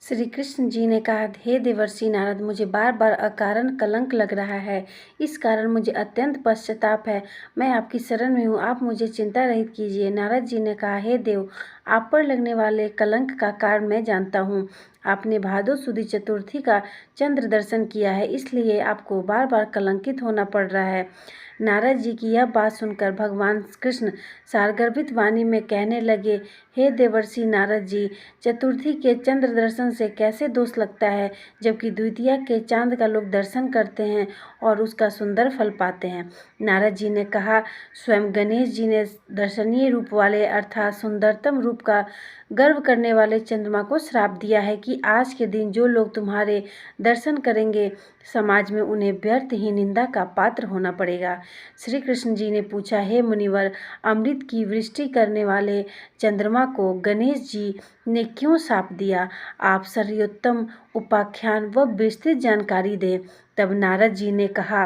श्री कृष्ण जी ने कहा, हे देवर्षि नारद, मुझे बार बार अकारण कलंक लग रहा है। इस कारण मुझे अत्यंत पश्चाताप है। मैं आपकी शरण में हूँ, आप मुझे चिंता रहित कीजिए। नारद जी ने कहा, हे देव, आप पर लगने वाले कलंक का कारण मैं जानता हूँ। आपने भादो सुदी चतुर्थी का चंद्र दर्शन किया है, इसलिए आपको बार बार कलंकित होना पड़ रहा है। नारद जी की यह बात सुनकर भगवान कृष्ण सारगर्भित वाणी में कहने लगे, हे देवर्षि नारद जी, चतुर्थी के चंद्र दर्शन से कैसे दोष लगता है, जबकि द्वितीया के चांद का लोग दर्शन करते हैं और उसका सुंदर फल पाते हैं। नारद जी ने कहा, स्वयं गणेश जी ने दर्शनीय रूप वाले अर्थात सुंदरतम रूप का गर्व करने वाले चंद्रमा को श्राप दिया है कि आज के दिन जो लोग तुम्हारे दर्शन करेंगे, समाज में उन्हें व्यर्थ ही निंदा का पात्र होना पड़ेगा। श्री कृष्ण जी ने पूछा, हे मुनिवर, अमृत की वृष्टि करने वाले चंद्रमा को गणेश जी ने क्यों शाप दिया? आप सर्वोत्तम उपाख्यान व विस्तृत जानकारी दें। तब नारद जी ने कहा,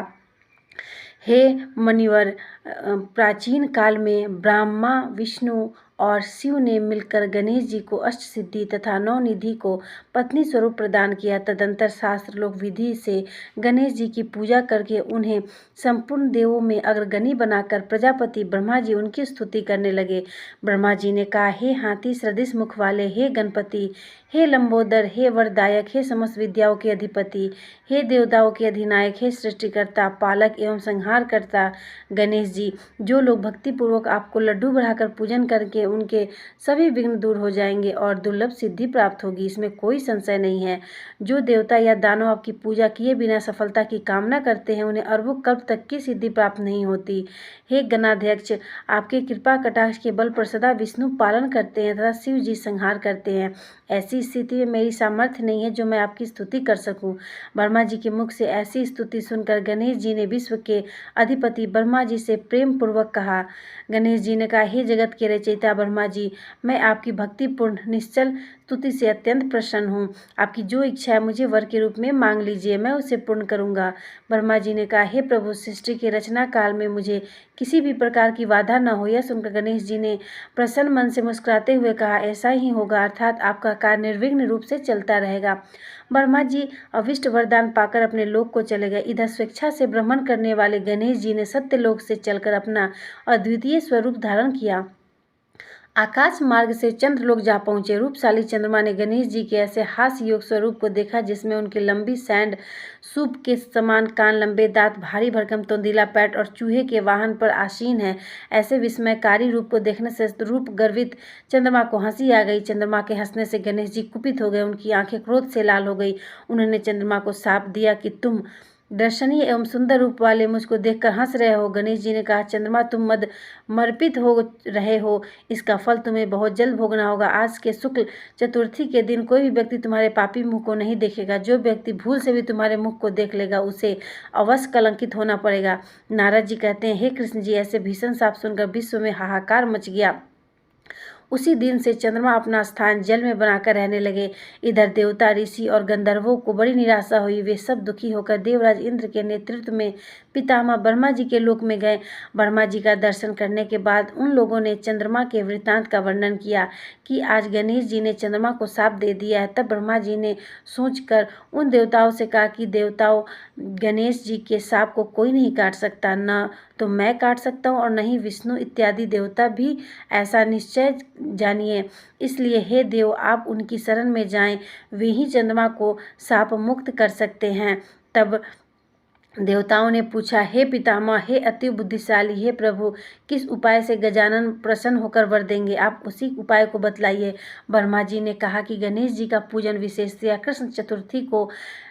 हे मुनिवर, प्राचीन काल में ब्रह्मा, विष्णु और शिव ने मिलकर गणेश जी को अष्ट सिद्धि तथा नौ निधि को पत्नी स्वरूप प्रदान किया। तदंतर शास्त्र लोग विधि से गणेश जी की पूजा करके उन्हें संपूर्ण देवों में अग्रगणी बनाकर प्रजापति ब्रह्मा जी उनकी स्तुति करने लगे। ब्रह्मा जी ने कहा, हे हाथी सदृश मुख वाले, हे गणपति, हे लंबोदर, हे वरदायक, हे समस्त विद्याओं के अधिपति, हे देवताओं के अधिनायक, हे सृष्टिकर्ता, पालक एवं संहारकर्ता गणेश जी, जो लोग भक्तिपूर्वक आपको लड्डू बढ़ाकर पूजन करके उनके सभी विघ्न दूर हो जाएंगे और दुर्लभ सिद्धि प्राप्त होगी, इसमें कोई संशय नहीं है। जो देवता या दानव आपकी पूजा किए बिना सफलता की कामना करते हैं, उन्हें अरबों कल्प तक की सिद्धि प्राप्त नहीं होती। हे गणाध्यक्ष, आपके कृपा कटाक्ष के बल पर सदा विष्णु पालन करते हैं तथा शिव जी संहार करते हैं। ऐसी स्थिति में मेरी सामर्थ्य नहीं है जो मैं आपकी स्तुति कर सकूं। ब्रह्मा जी के मुख से ऐसी स्तुति सुनकर गणेश जी ने विश्व के अधिपति ब्रह्मा जी से प्रेम पूर्वक कहा। गणेश जी ने कहा, हे जगत के रचयिता ब्रह्मा जी, मैं आपकी भक्तिपूर्ण निश्चल स्तुति से अत्यंत प्रसन्न हूँ। आपकी जो इच्छा है मुझे वर के रूप में मांग लीजिए, मैं उसे पूर्ण करूँगा। ब्रह्मा जी ने कहा, हे प्रभु, सृष्टि के रचना काल में मुझे किसी भी प्रकार की बाधा न हो। यह सुनकर गणेश जी ने प्रसन्न मन से मुस्कुराते हुए कहा, ऐसा ही होगा, अर्थात आपका कार्य निर्विघ्न रूप से चलता रहेगा। ब्रह्मा जी अविष्ट वरदान पाकर अपने लोक को चले गए। इधर स्वेच्छा से भ्रमण करने वाले गणेश जी ने सत्यलोक से चलकर अपना अद्वितीय स्वरूप धारण किया। आकाश मार्ग से चंद्रलोक जा पहुंचे। रूपशाली चंद्रमा ने गणेश जी के ऐसे हास्य योग स्वरूप को देखा जिसमें उनकी लंबी सैंड, सूप के समान कान, लंबे दांत, भारी भरकम तोंदीला पैट और चूहे के वाहन पर आसीन है। ऐसे विस्मयकारी रूप को देखने से रूप गर्वित चंद्रमा को हंसी आ गई। चंद्रमा के हंसने से गणेश जी कुपित हो गए, उनकी आंखें क्रोध से लाल हो गई। उन्होंने चंद्रमा को शाप दिया कि तुम दर्शनीय एवं सुंदर रूप वाले मुझको देखकर हंस रहे हो। गणेश जी ने कहा, चंद्रमा, तुम मद मर्पित हो रहे हो, इसका फल तुम्हें बहुत जल्द भोगना होगा। आज के शुक्ल चतुर्थी के दिन कोई भी व्यक्ति तुम्हारे पापी मुख को नहीं देखेगा। जो व्यक्ति भूल से भी तुम्हारे मुख को देख लेगा उसे अवश्य कलंकित होना पड़ेगा। नारद जी कहते हैं, हे कृष्ण जी, ऐसे भीषण शाप सुनकर विश्व में हाहाकार मच गया। उसी दिन से चंद्रमा अपना स्थान जल में बनाकर रहने लगे। इधर देवता, ऋषि और गंधर्वों को बड़ी निराशा हुई। वे सब दुखी होकर देवराज इंद्र के नेतृत्व में पितामह ब्रह्मा जी के लोक में गए। ब्रह्मा जी का दर्शन करने के बाद उन लोगों ने चंद्रमा के वृत्तांत का वर्णन किया कि आज गणेश जी ने चंद्रमा को शाप दे दिया है। तब ब्रह्मा जी ने सोचकर उन देवताओं से कहा कि देवताओं, गणेश जी के शाप को कोई नहीं काट सकता, न तो मैं काट सकता हूँ और न ही विष्णु इत्यादि देवता भी, ऐसा निश्चय जानिए। इसलिए हे देव, आप उनकी शरण में जाएं, वे ही चंद्रमा को शाप मुक्त कर सकते हैं। तब देवताओं ने पूछा, हे पितामह, हे अति बुद्धिशाली, हे प्रभु, किस उपाय से गजानन प्रसन्न होकर वर देंगे? आप उसी उपाय को बतलाइए। ब्रह्मा जी ने कहा कि गणेश जी का पूजन विशेषतया कृष्ण चतुर्थी को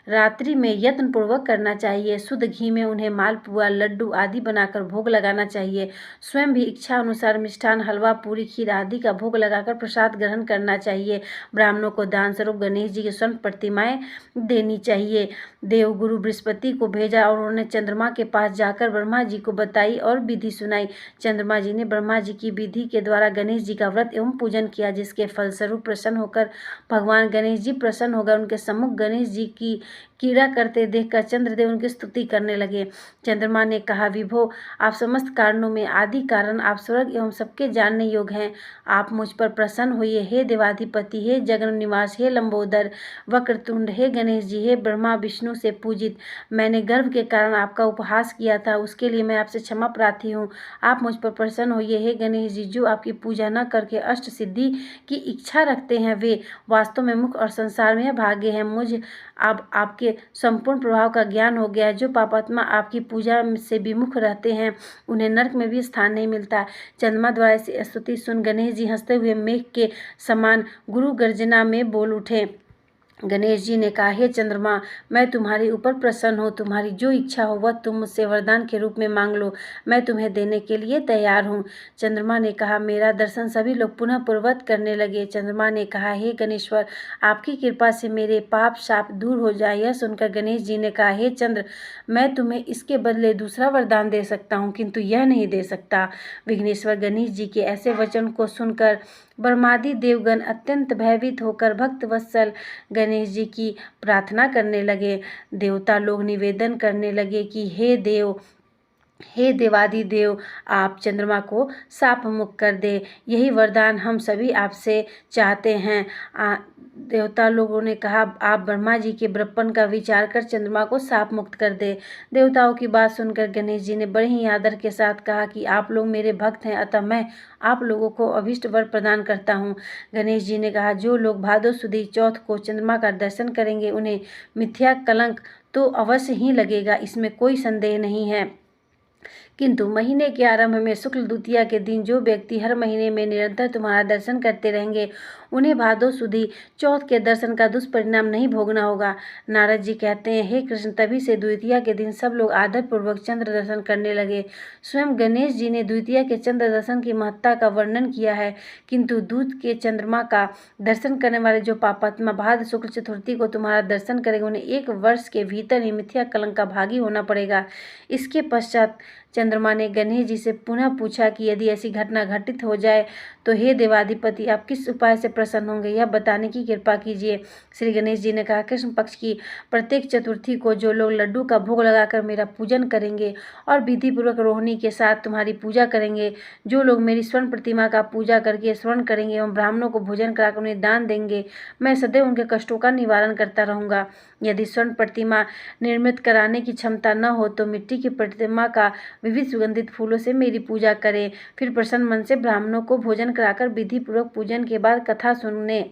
रात्रि में यत्न पूर्वक करना चाहिए। शुद्ध घी में उन्हें मालपुआ, लड्डू आदि बनाकर भोग लगाना चाहिए। स्वयं भी इच्छा अनुसार मिष्ठान, हलवा, पूरी, खीर आदि का भोग लगाकर प्रसाद ग्रहण करना चाहिए। ब्राह्मणों को दान स्वरूप गणेश जी की स्वर्ण प्रतिमाएं देनी चाहिए। देवगुरु बृहस्पति को भेजा और उन्होंने चंद्रमा के पास जाकर ब्रह्मा जी को बताई और विधि सुनाई। चंद्रमा जी ने ब्रह्मा जी की विधि के द्वारा गणेश जी का व्रत एवं पूजन किया, जिसके फलस्वरूप प्रसन्न होकर भगवान गणेश जी प्रसन्न होकर उनके सम्मुख गणेश जी की कीड़ा करते देखकर चंद्रदेव उनकी स्तुति करने लगे। चंद्रमा ने कहा, विभो, आप समस्त कारणों में आदि कारण, आप स्वर्ग एवं सबके जानने योग्य हैं। आप मुझ पर प्रसन्न होइए। हे देवाधिपति, हे जगन निवास, हे लंबोदर, वक्रतुंड, हे गणेश जी, हे ब्रह्मा विष्णु से पूजित, मैंने गर्व के कारण आपका उपहास किया था, उसके लिए मैं आपसे क्षमा प्रार्थी हूँ। आप मुझ पर प्रसन्न होइए। हे गणेश जी, जो आपकी पूजा न करके अष्ट सिद्धि की इच्छा रखते हैं, वे वास्तव में मुख और संसार में भाग्य हैं। मुझ अब आपके संपूर्ण प्रभाव का ज्ञान हो गया है। जो पापात्मा आपकी पूजा से विमुख रहते हैं, उन्हें नरक में भी स्थान नहीं मिलता। चंद्रमा द्वारा ऐसी स्तुति सुन गणेश जी हंसते हुए मेघ के समान गुरु गर्जना में बोल उठे। गणेश जी ने कहा, हे चंद्रमा, मैं तुम्हारे ऊपर प्रसन्न हूँ। तुम्हारी जो इच्छा हो वह तुम मुझसे वरदान के रूप में मांग लो, मैं तुम्हें देने के लिए तैयार हूँ। चंद्रमा ने कहा, मेरा दर्शन। सभी लोग पुनः पूर्ववत करने लगे। चंद्रमा ने कहा, हे गणेश्वर, आपकी कृपा से मेरे पाप शाप दूर हो जाए। यह सुनकर गणेश जी ने कहा, हे चंद्र, मैं तुम्हें इसके बदले दूसरा वरदान दे सकता हूँ, किंतु यह नहीं दे सकता। विघ्नेश्वर गणेश जी के ऐसे वचन को सुनकर ब्रह्मादि देवगण अत्यंत भयभीत होकर भक्त वत्सल गणेश जी की प्रार्थना करने लगे। देवता लोग निवेदन करने लगे कि हे देवादिदेव, आप चंद्रमा को शाप मुक्त कर दे। यही वरदान हम सभी आपसे चाहते हैं। देवता लोगों ने कहा, आप ब्रह्मा जी के बड़प्पन का विचार कर चंद्रमा को शाप मुक्त कर दे। देवताओं की बात सुनकर गणेश जी ने बड़े ही आदर के साथ कहा कि आप लोग मेरे भक्त हैं, अतः मैं आप लोगों को अभीष्ट वर प्रदान करता हूँ। गणेश जी ने कहा, जो लोग भादो सुदी चौथ को चंद्रमा का दर्शन करेंगे, उन्हें मिथ्या कलंक तो अवश्य ही लगेगा, इसमें कोई संदेह नहीं है। किंतु महीने के आरंभ में शुक्ल द्वितीया के दिन जो व्यक्ति हर महीने में निरंतर तुम्हारा दर्शन करते रहेंगे, उन्हें भादो सुदी चौथ के दर्शन का दुष्परिणाम नहीं भोगना होगा। नारद जी कहते हैं, हे कृष्ण, तभी से द्वितीया के दिन सब लोग आदर पूर्वक चंद्र दर्शन करने लगे। स्वयं गणेश जी ने द्वितीया के चंद्र दर्शन की महत्ता का वर्णन किया है, किंतु दूत के चंद्रमा का दर्शन करने वाले जो पापात्मा भाद्र शुक्ल चतुर्थी को तुम्हारा दर्शन करेंगे, उन्हें 1 वर्ष के भीतर ही मिथ्या कलंक का भागी होना पड़ेगा। इसके पश्चात चंद्रमा ने गणेश जी से पुनः पूछा कि यदि ऐसी घटना घटित हो जाए तो हे देवाधिपति, आप किस उपाय से प्रसन्न होंगे, यह बताने की कृपा कीजिए। श्री गणेश जी ने कहा, कृष्ण पक्ष की प्रत्येक चतुर्थी को जो लोग लड्डू का भोग लगाकर मेरा पूजन करेंगे और विधि पूर्वक रोहिणी के साथ तुम्हारी पूजा करेंगे, जो लोग मेरी स्वर्ण प्रतिमा का पूजा करके स्मरण करेंगे एवं ब्राह्मणों को भोजन कराकर उन्हें दान देंगे, मैं सदैव उनके कष्टों का निवारण करता रहूँगा। यदि स्वर्ण प्रतिमा निर्मित कराने की क्षमता न हो तो मिट्टी की प्रतिमा का विविध सुगंधित फूलों से मेरी पूजा करें। फिर प्रसन्न मन से ब्राह्मणों को भोजन कराकर विधि पूर्वक पूजन के बाद कथा सुनने।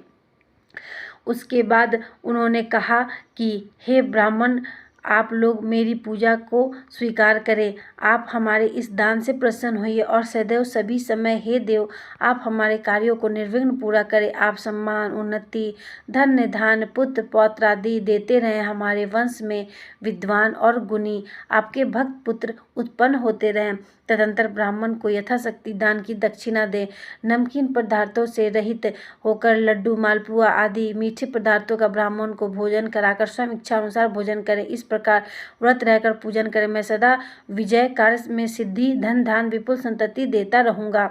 उसके बाद उन्होंने कहा कि हे ब्राह्मण, आप लोग मेरी पूजा को स्वीकार करें। आप हमारे इस दान से प्रसन्न होइए और सदैव सभी समय हे देव, आप हमारे कार्यों को निर्विघ्न पूरा करें। आप सम्मान, उन्नति, धन्य धान, पुत्र पौत्र आदि देते रहें। हमारे वंश में विद्वान और गुणी आपके भक्त पुत्र उत्पन्न होते रहें। तदंतर ब्राह्मण को यथाशक्ति दान की दक्षिणा दे। नमकीन पदार्थों से रहित होकर लड्डू, मालपुआ आदि मीठे पदार्थों का ब्राह्मण को भोजन कराकर स्वयं इच्छा अनुसार भोजन करें। इस प्रकार व्रत रहकर पूजन करें। मैं सदा विजय कार्य में सिद्धि, धन धान, विपुल संतति देता रहूँगा।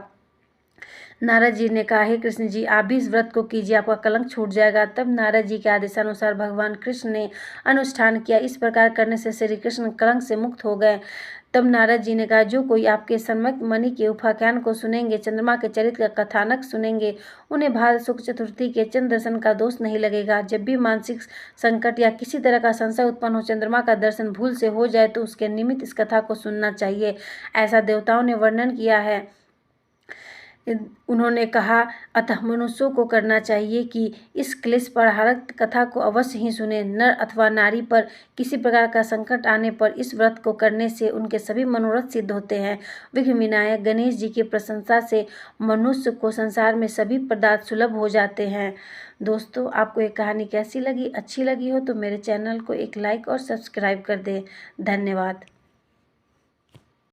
नारद जी ने कहा, हे कृष्ण जी, आप भी इस व्रत को कीजिए, आपका कलंक छूट जाएगा। तब नारद जी के आदेशानुसार भगवान कृष्ण ने अनुष्ठान किया। इस प्रकार करने से श्री कृष्ण कलंक से मुक्त हो गए। तब नारद जी ने कहा, जो कोई आपके सम्यक मणि के उपाख्यान को सुनेंगे, चंद्रमा के चरित्र का कथानक सुनेंगे, उन्हें भाद्र शुक्ल चतुर्थी के चंद्र दर्शन का दोष नहीं लगेगा। जब भी मानसिक संकट या किसी तरह का संशय उत्पन्न हो, चंद्रमा का दर्शन भूल से हो जाए तो उसके निमित्त इस कथा को सुनना चाहिए। ऐसा देवताओं ने वर्णन किया है। उन्होंने कहा, अतः मनुष्यों को करना चाहिए कि इस क्लेश प्रहारक कथा को अवश्य ही सुने। नर अथवा नारी पर किसी प्रकार का संकट आने पर इस व्रत को करने से उनके सभी मनोरथ सिद्ध होते हैं। विघ्न विनायक गणेश जी की प्रशंसा से मनुष्य को संसार में सभी पदार्थ सुलभ हो जाते हैं। दोस्तों, आपको ये कहानी कैसी लगी? अच्छी लगी हो तो मेरे चैनल को एक लाइक और सब्सक्राइब कर दें। धन्यवाद।